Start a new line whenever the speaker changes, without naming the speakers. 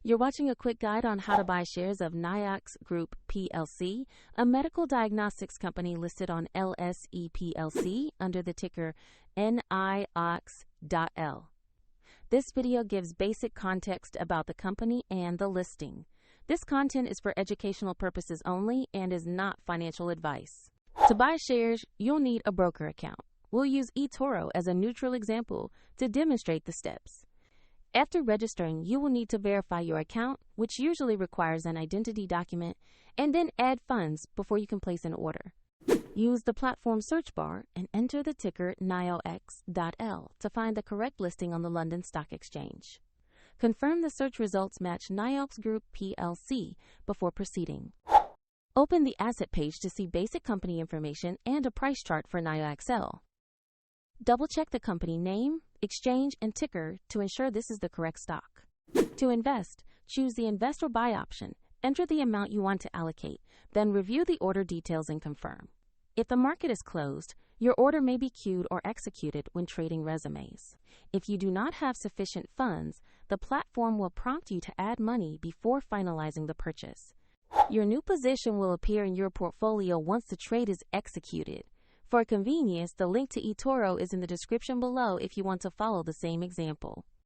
You're watching a quick guide on how to buy shares of Niox Group Plc, a medical diagnostics company listed on LSE PLC under the ticker NIOX.L. This video gives basic context about the company and the listing. This content is for educational purposes only and is not financial advice. To buy shares, you'll need a broker account. We'll use eToro as a neutral example to demonstrate the steps. After registering, you will need to verify your account, which usually requires an identity document, and then add funds before you can place an order. Use the platform search bar and enter the ticker NIOX.L to find the correct listing on the London Stock Exchange. Confirm the search results match Niox Group Plc before proceeding. Open the asset page to see basic company information and a price chart for NIOX.L. Double-check the company name, exchange, and ticker to ensure this is the correct stock. To invest, choose the invest or buy option, enter the amount you want to allocate, then review the order details and confirm. If the market is closed, your order may be queued or executed when trading resumes. If you do not have sufficient funds, the platform will prompt you to add money before finalizing the purchase. Your new position will appear in your portfolio once the trade is executed. For convenience, the link to eToro is in the description below if you want to follow the same example.